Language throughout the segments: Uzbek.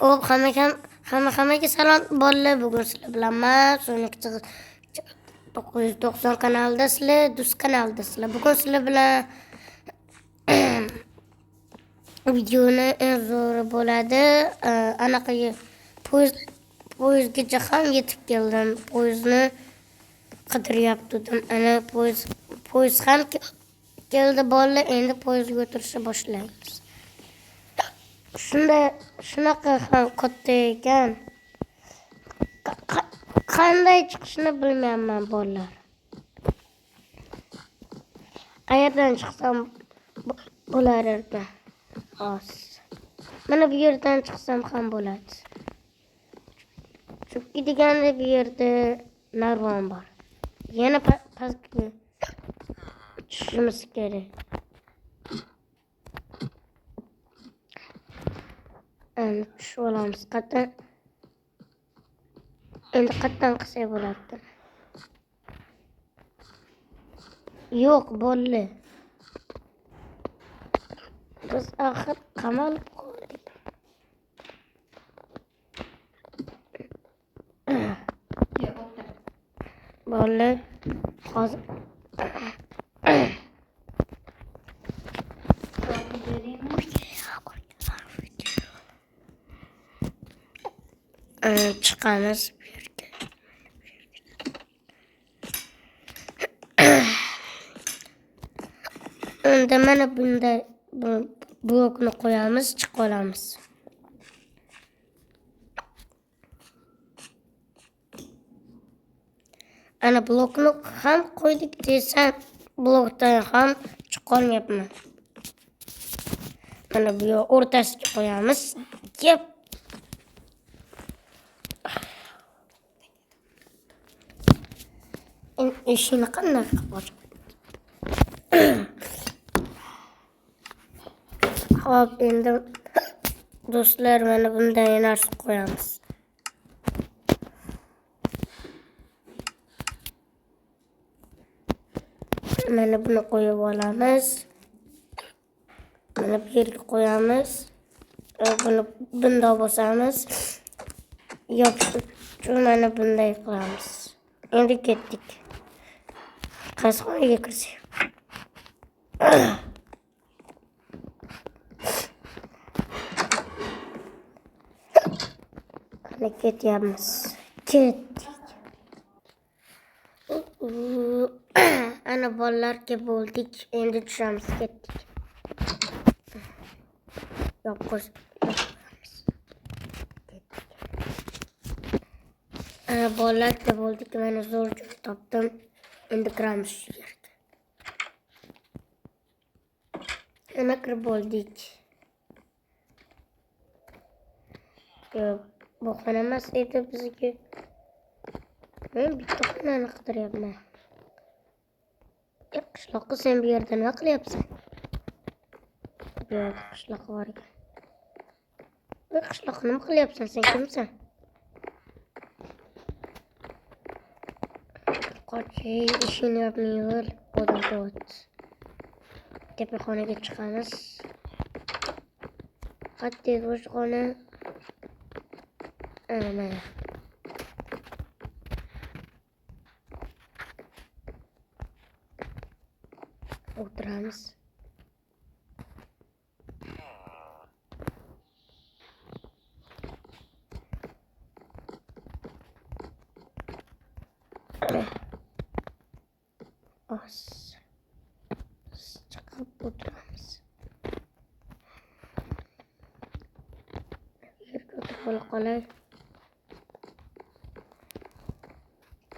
Hop, hammaga salom bolalar. Bugun sizlar bilan men Sonic 990 kanalida sizlar, Dus kanalidasizlar. Bugun sizlar bilan videoni eng zo'ri bo'ladi. Anaqaga poyezdgacha ham yetib keldim. Poyezdni qidiryaptim. Ana poyezd ham keldi bolalar. Endi poyezdga o'tirishni boshlaymiz. Shunaqa ham katta ekan. Qanday chiqishni bilmayman bolalar. Qayerdan chiqsam bo'lar edi? Mana bu yerdan chiqsam ham bo'ladi. Chunki deganda bu yerda narvon bor. Yana pastga tushishimiz kerak. Tushib olamiz. Endi qatdan qilsak bo'ladi. Yo'q, bo'ldi. Biz axir qamalib qoldik. Bo'ldi. Hozir chiqamiz bu yerga. Endi mana bunday blokni qo'yamiz, chiqib olamiz. Ana blokni ham qo'ydik desam, blokdan ham chiqib olmayapman. Mana bu o'rtasiga qo'yamiz. Yep. Eshikni qanday qilib ochaman? Hop, endi do'stlar, mana bunday narsa qo'yamiz. Mana buni qo'yib olamiz. Mana bu yerga qo'yamiz. Buni bunday bosamiz. Yopish mana bunday qilamiz. Endi ketdik. Qaysi xonaga kirsak? Ana ketyapmiz. Ketdik. Ana bolalarga bo'ldik. Endi tushamiz, ketdik. Yo'q, bolalarga bo'ldik. Mana zo'r joy topdim. Endi kiramiz shu yerga. Ana kirib bo'ldik. Bu xona emas edi bizga. Men bitta xonani qidiryapman. Qishloqqa sen bu yerda nima qilyapsan? Yo'q, qishloq bor ekan. Qishloqqa nima qilyapsan? Sen kimsan? Qo'y, ishini yopmayver, odamga o't. Tepaxonaga chiqamiz. Qattiq o'sha xona. Mana. O'tiramiz. Chiqib o'tiramiz. Yerga o'tirib qolay.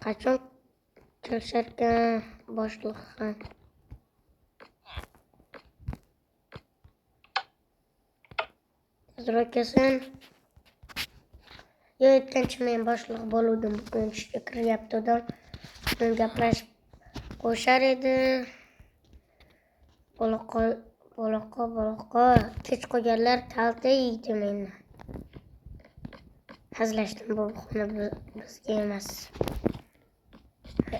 Qachon kelisharkan boshliq ham? Hazrokasan. Yo, aytgancha men boshliq bo'luvdim. Bugun ishga kiryapti odam. Men gaplashib qo'shar edi. Boloqqa kech qo'yganlar kalta yeydi meni. Hazlashdim, bu xona bizga emas.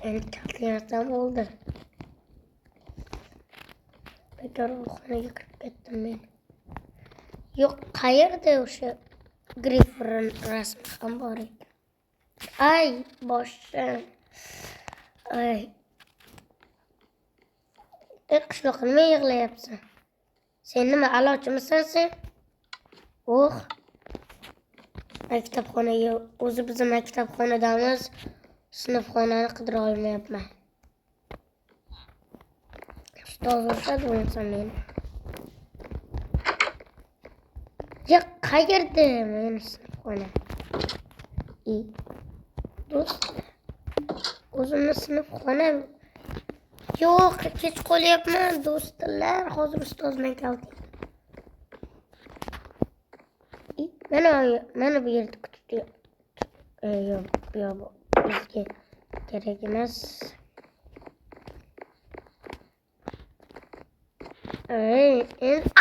Endi kalta yemsam bo'ldi. Bekor bu xonaga kirib ketdim men. Yo'q, qayerda o'sha Grifrin rasmi ham bor ekan. Ay, boshim. Ay. Qishloqqa nima yig'layapsan? Sen nima a'lochimisan sen? Maktabxonaga o'zi biz maktabxonadamiz. Sinfxonani qidira olmayapman. Ustoz urishadi bo'lsa meni. Ya qayerda meni sinfxona? Do'st, o'zimni sinfxonam yo'q, kech qolyapman do'stlar. Hozir ustoz bilan kaltak. Mana bu yerda kutib yo'q, bizga kerak emas.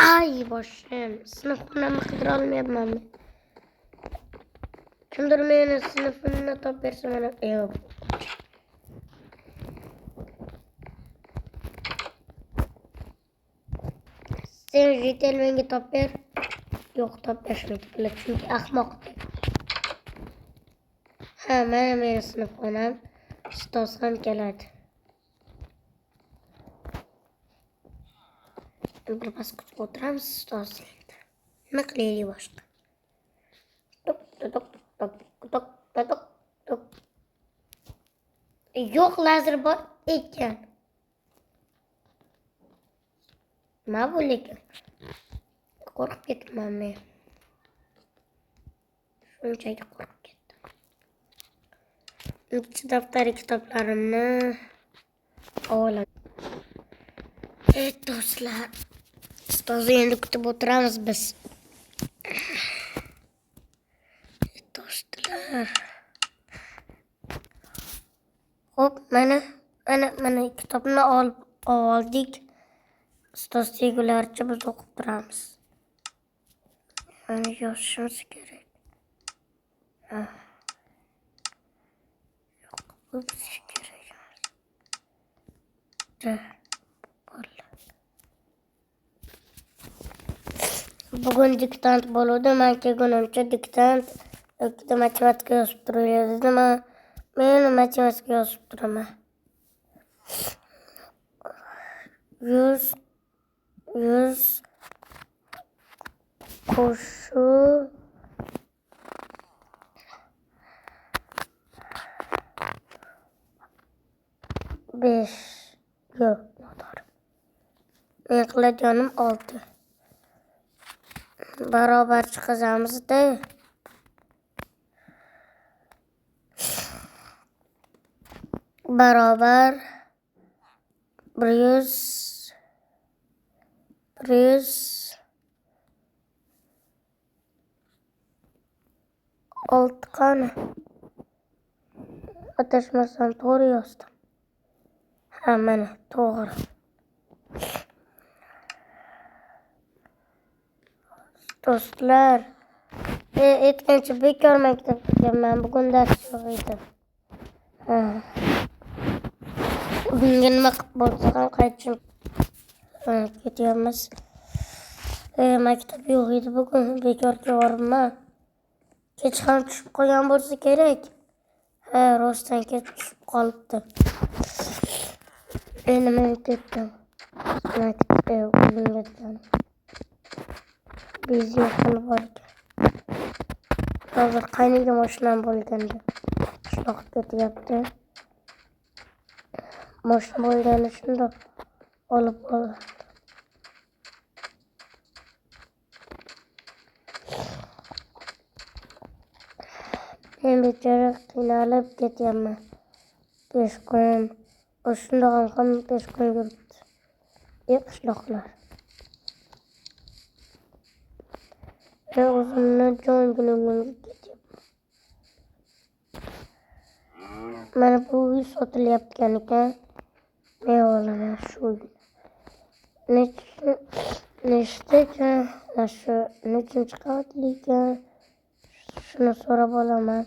Ay boshim, sinfxonamni qidira olmayapman. Kimdir meni sinfimni topib bersa mana yo'q. Sen Jitel menga topib ber. Yo'q, topib berishmaydi, chunki ahmoq. Mana meni sinfxonam. Ustoz ham keladi. Bir pas kutib o'tiramiz ustoz. Nima qilaylik boshqa? Tok. Yo'q, lazer bor ekan. Nima bo'lar ekan? Qo'rqib ketdim men. Shunchaki qo'rqib ketdim. Ichki daftari kitoblarimni olaman. Do'stlar, ustozni endi kutib o'tiramiz biz. Do'stlar. Xo'p, mana kitobni oldik. Ustoz degularcha biz o'qib turamiz. Mana yozishimiz kerak. Yo'q, bu bizga kerak emas. Bugun diktant bo'ladi. Men kelgunimcha diktant yoki matematika yozib turadi. Men matematika yozib turaman. 100 qo'shu 5 yo'q, noto'g'ri. Men qiladiganim 6. Barobar chiqazamiz-da. Barobar 100 6 qani? Adashmasam to'g'ri yozdim. Mana to'g'ri. Do'stlar, aytgancha bekor maktabga kelman. Bugun dars yo'q edi. Bunga nima qilib bo'lsa ham qaytishim ketyapmiz. Maktab yo'q edi bugun, bekorga boribman. Kech ham tushib qolgan bo'lsa kerak. Rostdan kech tushib qolibdi. Endi men ketdim. Maktabga o'zimga Bizi qilib olgan. Hozir qayniga mashinam bo'lganda qishloqqa ketyapti. Mashina bo'lgani shundoq olib qoldi. Men bechora qiynalib ketyapman. 5 kun, shundoq ham 5 kun yuribdi. Qishloqlar. O'zimni jon-jonimga ketyapman. Mana bu uy sotilayotgan ekan. Men olaman shu uyni. Nechta ekan? Shu nechinchi qavatli ekan? Shuni so'rab olaman.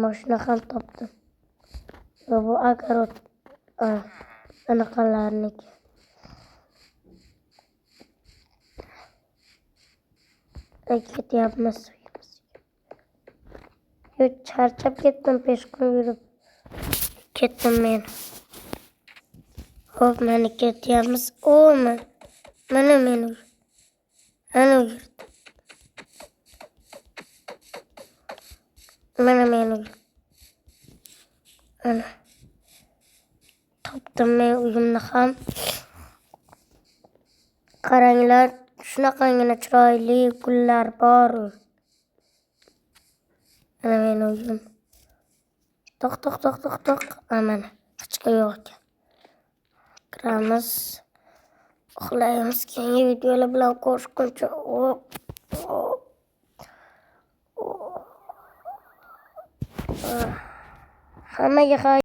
Mashina ham topdim. Bu agarot anaqalarniki. Ketyapmiz. Yo, charchab ketdim peshqin yurib. Ketdim men. Hop, mana ketyapmiz. Mana men ana yurdim. Mana men ana. Topdim men uyimni ham. Qaranglar, shunaqangina chiroyli gullar bor. Ana men uyim. Toq. Mana hech kim yo'q ekan. Kiramiz. Uxlaymiz. Keyingi videolar bilan ko'rishguncha. Hammaga xayr.